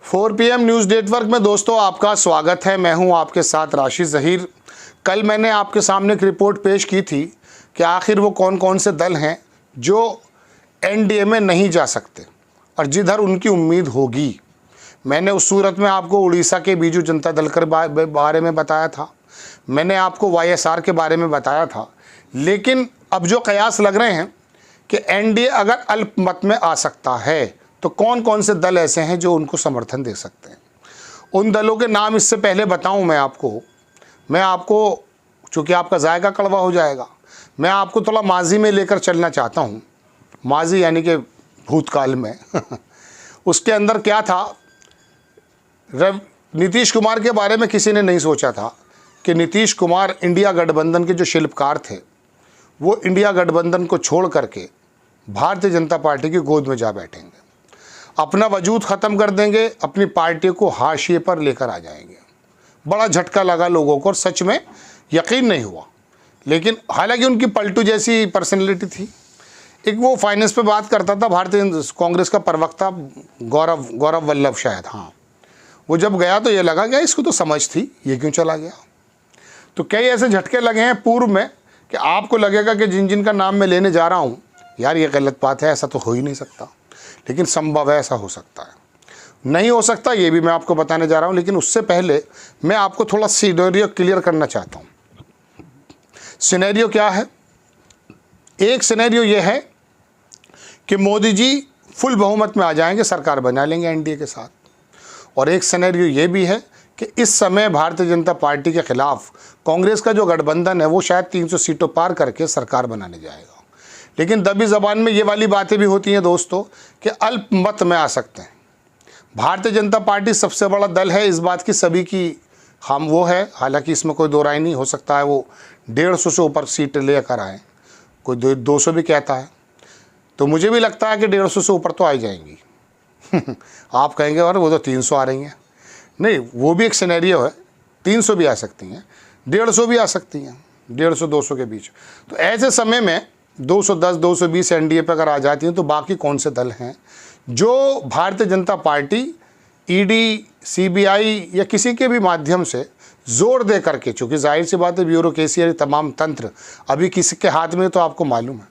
4 PM news network में दोस्तों आपका स्वागत है। मैं हूं आपके साथ राशिद ज़हीर। कल मैंने आपके सामने एक रिपोर्ट पेश की थी कि आखिर वो कौन कौन से दल हैं जो एनडीए में नहीं जा सकते और जिधर उनकी उम्मीद होगी। मैंने उस सूरत में आपको उड़ीसा के बीजू जनता दल के बारे में बताया था, मैंने आपको वाईएसआर के बारे में बताया था। लेकिन अब जो कयास लग रहे हैं कि एनडीए अगर अल्पमत में आ सकता है तो कौन कौन से दल ऐसे हैं जो उनको समर्थन दे सकते हैं। उन दलों के नाम इससे पहले बताऊं मैं आपको चूँकि आपका जायका कड़वा हो जाएगा, मैं आपको थोड़ा माजी में लेकर चलना चाहता हूं। माजी यानी कि भूतकाल में उसके अंदर क्या था। नीतीश कुमार के बारे में किसी ने नहीं सोचा था कि नीतीश कुमार इंडिया गठबंधन के जो शिल्पकार थे वो इंडिया गठबंधन को छोड़ करके भारतीय जनता पार्टी की गोद में जा बैठेंगे, अपना वजूद ख़त्म कर देंगे, अपनी पार्टी को हाशिए पर लेकर आ जाएंगे। बड़ा झटका लगा लोगों को और सच में यकीन नहीं हुआ। लेकिन हालांकि उनकी पलटू जैसी पर्सनैलिटी थी। एक वो फाइनेंस पे बात करता था, भारतीय कांग्रेस का प्रवक्ता गौरव वल्लभ शायद, हाँ, वो जब गया तो ये लगा कि इसको तो समझ थी, ये क्यों चला गया। तो कई ऐसे झटके लगे हैं पूर्व में कि आपको लगेगा कि जिन जिन का नाम मैं लेने जा रहा हूँ यार ये गलत बात है, ऐसा तो हो ही नहीं सकता। लेकिन संभव है, ऐसा हो सकता है, नहीं हो सकता ये भी मैं आपको बताने जा रहा हूँ। लेकिन उससे पहले मैं आपको थोड़ा सिनेरियो क्लियर करना चाहता हूँ। सिनेरियो क्या है? एक सिनेरियो ये है कि मोदी जी फुल बहुमत में आ जाएंगे, सरकार बना लेंगे एनडीए के साथ। और एक सिनेरियो ये भी है कि इस समय भारतीय जनता पार्टी के खिलाफ कांग्रेस का जो गठबंधन है वो शायद 300 सीटों पार करके सरकार बनाने जाएगा। लेकिन दबी ज़बान में ये वाली बातें भी होती हैं दोस्तों कि अल्पमत में आ सकते हैं। भारतीय जनता पार्टी सबसे बड़ा दल है, इस बात की सभी की हम वो है, हालांकि इसमें कोई दो राय नहीं। हो सकता है वो 150 से ऊपर सीट लेकर आए, कोई 200 भी कहता है, तो मुझे भी लगता है कि 150 से ऊपर तो आ ही जाएंगी। आप कहेंगे अरे वो तो 300 आ रही हैं, नहीं, वो भी एक सिनेरियो है, 300 भी आ सकती हैं, 150 भी आ सकती हैं, 150-200 के बीच। तो ऐसे समय में 210-220 एनडीए पे अगर आ जाती हैं तो बाकी कौन से दल हैं जो Bharatiya Janata party ED, CBI या किसी के भी माध्यम से जोर दे करके, चूँकि जाहिर सी बात है ब्यूरोक्रेसी और तमाम तंत्र अभी किसी के हाथ में, तो आपको मालूम है।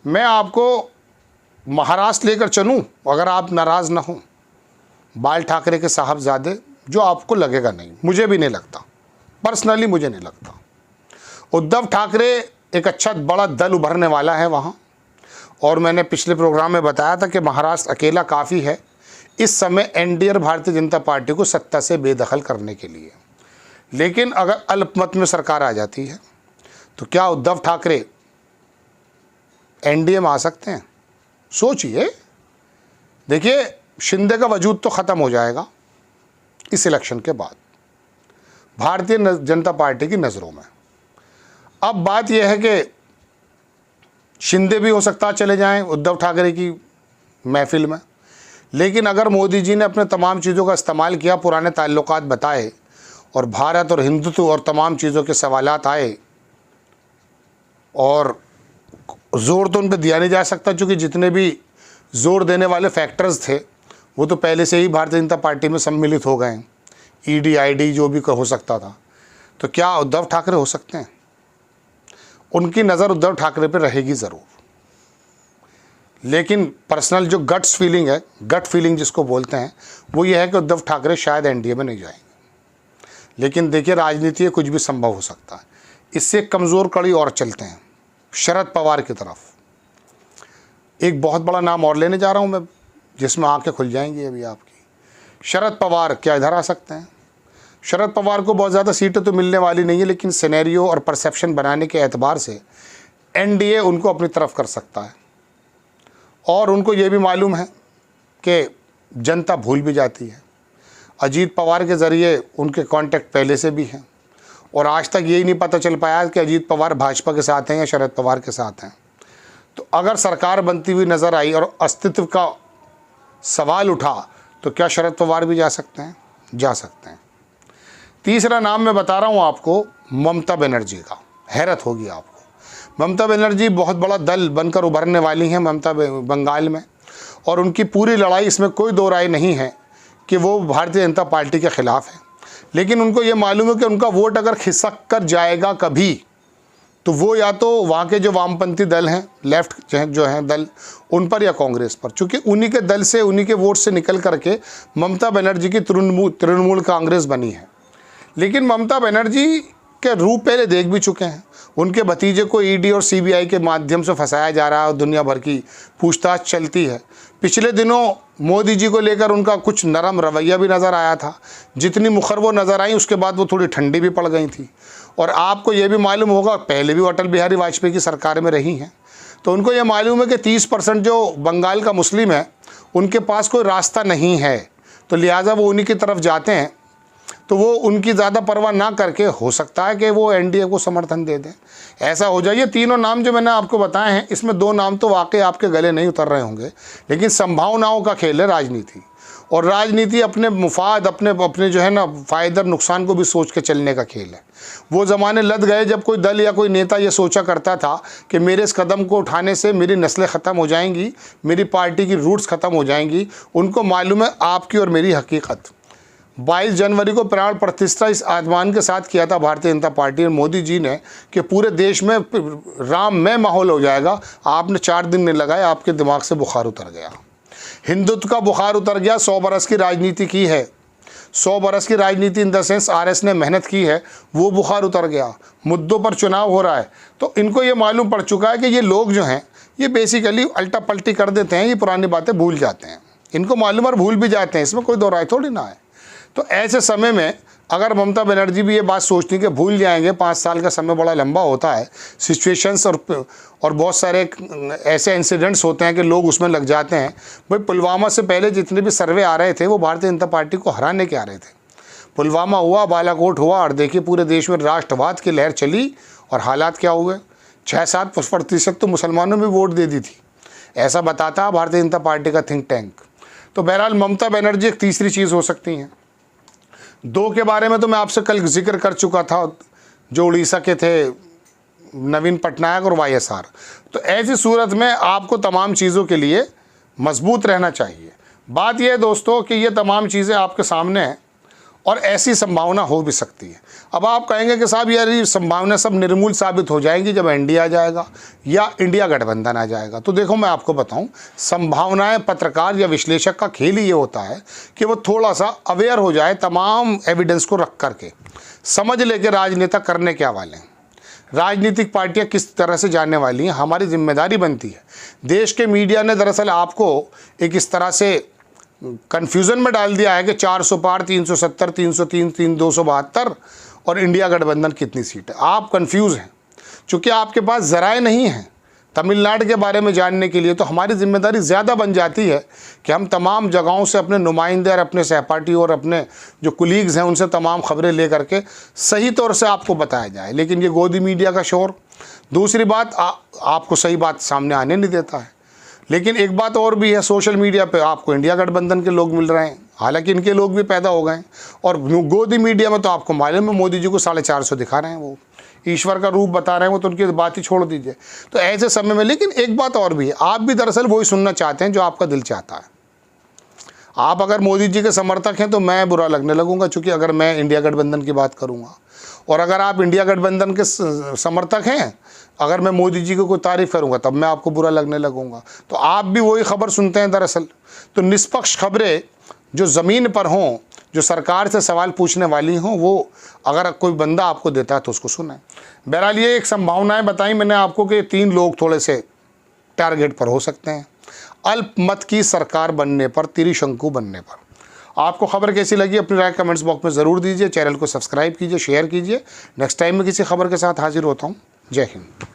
मैं आपको महाराष्ट्र लेकर चलूँ, अगर आप नाराज़ ना हो, बाल ठाकरे के साहबजादे, जो आपको लगेगा नहीं, मुझे भी नहीं लगता, पर्सनली मुझे नहीं लगता। उद्धव ठाकरे एक अच्छा बड़ा दल उभरने वाला है वहाँ। और मैंने पिछले प्रोग्राम में बताया था कि महाराष्ट्र अकेला काफ़ी है इस समय एनडीए और भारतीय जनता पार्टी को सत्ता से बेदखल करने के लिए। लेकिन अगर अल्पमत में सरकार आ जाती है तो क्या उद्धव ठाकरे एनडीए में आ सकते हैं? सोचिए। देखिए, शिंदे का वजूद तो ख़त्म हो जाएगा इस इलेक्शन के बाद भारतीय जनता पार्टी की नज़रों में। अब बात यह है कि शिंदे भी हो सकता है चले जाएं उद्धव ठाकरे की महफिल में। लेकिन अगर मोदी जी ने अपने तमाम चीज़ों का इस्तेमाल किया, पुराने ताल्लुकात बताए और भारत और हिंदुत्व और तमाम चीज़ों के सवालात आए, और ज़ोर तो उन पर दिया नहीं जा सकता क्योंकि जितने भी ज़ोर देने वाले फैक्टर्स थे वो तो पहले से ही भारतीय जनता पार्टी में सम्मिलित हो गए हैं, ईडी, आईडी जो भी हो सकता था। तो क्या उद्धव ठाकरे हो सकते हैं? उनकी नज़र उद्धव ठाकरे पे रहेगी ज़रूर। लेकिन पर्सनल जो गट्स फीलिंग है, गट फीलिंग जिसको बोलते हैं, वो ये है कि उद्धव ठाकरे शायद एनडीए में नहीं जाएंगे। लेकिन देखिए, राजनीति में कुछ भी संभव हो सकता है। इससे कमज़ोर कड़ी और चलते हैं शरद पवार की तरफ। एक बहुत बड़ा नाम और लेने जा रहा हूँ मैं, जिसमें आंखें खुल जाएंगी अभी आपकी। शरद पवार क्या इधर आ सकते हैं? शरद पवार को बहुत ज़्यादा सीटें तो मिलने वाली नहीं है, लेकिन सिनेरियो और परसेप्शन बनाने के एतबार से एनडीए उनको अपनी तरफ कर सकता है। और उनको ये भी मालूम है कि जनता भूल भी जाती है। अजीत पवार के ज़रिए उनके कांटेक्ट पहले से भी हैं और आज तक यही नहीं पता चल पाया कि अजीत पवार भाजपा के साथ हैं या शरद पवार के साथ हैं। तो अगर सरकार बनती हुई नज़र आई और अस्तित्व का सवाल उठा तो क्या शरद पवार भी जा सकते हैं? जा सकते हैं। तीसरा नाम मैं बता रहा हूँ आपको, ममता बनर्जी का। हैरत होगी आपको। ममता बनर्जी बहुत बड़ा दल बनकर उभरने वाली हैं ममता बंगाल में, और उनकी पूरी लड़ाई, इसमें कोई दो राय नहीं है कि वो भारतीय जनता पार्टी के ख़िलाफ़ है, लेकिन उनको ये मालूम है कि उनका वोट अगर खिसक कर जाएगा कभी, तो वो या तो वहाँ के जो वामपंथी दल हैं, लेफ़्ट जो हैं दल, उन पर या कांग्रेस पर, चूँकि उन्हीं के दल से, उन्हीं के वोट से निकल करके ममता बनर्जी की तृणमूल कांग्रेस बनी है। लेकिन ममता बनर्जी के रूप पहले देख भी चुके हैं। उनके भतीजे को ईडी और सीबीआई के माध्यम से फंसाया जा रहा है और दुनिया भर की पूछताछ चलती है। पिछले दिनों मोदी जी को लेकर उनका कुछ नरम रवैया भी नज़र आया था। जितनी मुखर वो नज़र आई, उसके बाद वो थोड़ी ठंडी भी पड़ गई थी। और आपको ये भी मालूम होगा, पहले भी अटल बिहारी वाजपेयी की सरकार में रही हैं, तो उनको ये मालूम है कि 30% जो बंगाल का मुस्लिम है, उनके पास कोई रास्ता नहीं है, तो लिहाजा वो उन्हीं की तरफ जाते हैं। तो वो उनकी ज़्यादा परवाह ना करके हो सकता है कि वो एनडीए को समर्थन दे दें। ऐसा हो जाए। ये तीनों नाम जो मैंने आपको बताए हैं, इसमें 2 नाम तो वाकई आपके गले नहीं उतर रहे होंगे, लेकिन संभावनाओं का खेल है राजनीति। और राजनीति अपने मुफाद, अपने जो है ना फ़ायदा नुकसान को भी सोच के चलने का खेल है। वो ज़माने लद गए जब कोई दल या कोई नेता ये सोचा करता था कि मेरे इस कदम को उठाने से मेरी नस्लें ख़त्म हो जाएंगी, मेरी पार्टी की रूट्स ख़त्म हो जाएंगी। उनको मालूम है आपकी और मेरी हकीकत। 22 जनवरी को प्राण प्रतिष्ठा इस आह्वान के साथ किया था भारतीय जनता पार्टी और मोदी जी ने कि पूरे देश में राममय माहौल हो जाएगा। आपने 4 दिन नहीं लगाए, आपके दिमाग से बुखार उतर गया, हिंदुत्व का बुखार उतर गया। 100 बरस की राजनीति की है, 100 बरस की राजनीति इन द सेंस आरएस ने मेहनत की है, वो बुखार उतर गया। मुद्दों पर चुनाव हो रहा है, तो इनको ये मालूम पड़ चुका है कि ये लोग जो हैं ये बेसिकली उल्टा पलटी कर देते हैं, ये पुरानी बातें भूल जाते हैं। इनको मालूम और भूल भी जाते हैं, इसमें कोई दो राय थोड़ी ना है। तो ऐसे समय में अगर ममता बनर्जी भी ये बात सोचती कि भूल जाएंगे, 5 साल का समय बड़ा लंबा होता है, सिचुएशंस और बहुत सारे ऐसे इंसिडेंट्स होते हैं कि लोग उसमें लग जाते हैं। भाई पुलवामा से पहले जितने भी सर्वे आ रहे थे वो भारतीय जनता पार्टी को हराने के आ रहे थे। पुलवामा हुआ, बालाकोट हुआ, और देखिए पूरे देश में राष्ट्रवाद की लहर चली और हालात क्या हुए। 6-7% तो मुसलमानों में वोट दे दी थी, ऐसा बताता भारतीय जनता पार्टी का थिंक टैंक। तो बहरहाल ममता बनर्जी एक तीसरी चीज़ हो सकती हैं। 2 के बारे में तो मैं आपसे कल जिक्र कर चुका था, जो उड़ीसा के थे, नवीन पटनायक और वाईएसआर। तो ऐसी सूरत में आपको तमाम चीज़ों के लिए मजबूत रहना चाहिए। बात यह है दोस्तों कि ये तमाम चीज़ें आपके सामने हैं और ऐसी संभावना हो भी सकती है। अब आप कहेंगे कि साहब यार ये संभावना सब निर्मूल साबित हो जाएंगी जब एनडीए आ जाएगा या इंडिया गठबंधन आ जाएगा। तो देखो मैं आपको बताऊं, संभावनाएं पत्रकार या विश्लेषक का खेल ही ये होता है कि वो थोड़ा सा अवेयर हो जाए, तमाम एविडेंस को रख करके समझ ले कि राजनेता करने क्या वाले हैं, राजनीतिक पार्टियां किस तरह से जाने वाली हैं। हमारी जिम्मेदारी बनती है। देश के मीडिया ने दरअसल आपको एक इस तरह से कन्फ्यूज़न में डाल दिया है कि 400 पार, 370, 303, 272 और इंडिया गठबंधन कितनी सीट है। आप कंफ्यूज हैं चूँकि आपके पास ज़राए नहीं हैं तमिलनाडु के बारे में जानने के लिए। तो हमारी जिम्मेदारी ज़्यादा बन जाती है कि हम तमाम जगहों से अपने नुमाइंदे और अपने सहपाठी और अपने जो कुलीग्स हैं उनसे तमाम खबरें ले करके सही तौर से आपको बताया जाए। लेकिन ये गोदी मीडिया का शोर, दूसरी बात आपको सही बात सामने आने नहीं देता है। लेकिन एक बात और भी है, सोशल मीडिया पे आपको इंडिया गठबंधन के लोग मिल रहे हैं, हालांकि इनके लोग भी पैदा हो गए हैं। और गोदी मीडिया में तो आपको मालूम है मोदी जी को 450 दिखा रहे हैं, वो ईश्वर का रूप बता रहे हैं, वो तो उनकी बात ही छोड़ दीजिए। तो ऐसे समय में लेकिन एक बात और भी है, आप भी दरअसल वही सुनना चाहते हैं जो आपका दिल चाहता है। आप अगर मोदी जी के समर्थक हैं तो मैं बुरा लगने लगूंगा, चूँकि अगर मैं इंडिया गठबंधन की बात करूँगा, और अगर आप इंडिया गठबंधन के समर्थक हैं, अगर मैं मोदी जी को कोई तारीफ़ करूंगा तब मैं आपको बुरा लगने लगूंगा। तो आप भी वही खबर सुनते हैं दरअसल। तो निष्पक्ष खबरें जो ज़मीन पर हों, जो सरकार से सवाल पूछने वाली हों, वो अगर कोई बंदा आपको देता है तो उसको सुना है। बहरहाल ये एक संभावनाएं बताई मैंने आपको कि 3 लोग थोड़े से टारगेट पर हो सकते हैं अल्पमत की सरकार बनने पर, त्रिशंकु बनने पर। आपको खबर कैसी लगी अपनी राय कमेंट्स बॉक्स में ज़रूर दीजिए। चैनल को सब्सक्राइब कीजिए, शेयर कीजिए। नेक्स्ट टाइम में किसी खबर के साथ हाजिर होता हूँ। जय हिंद।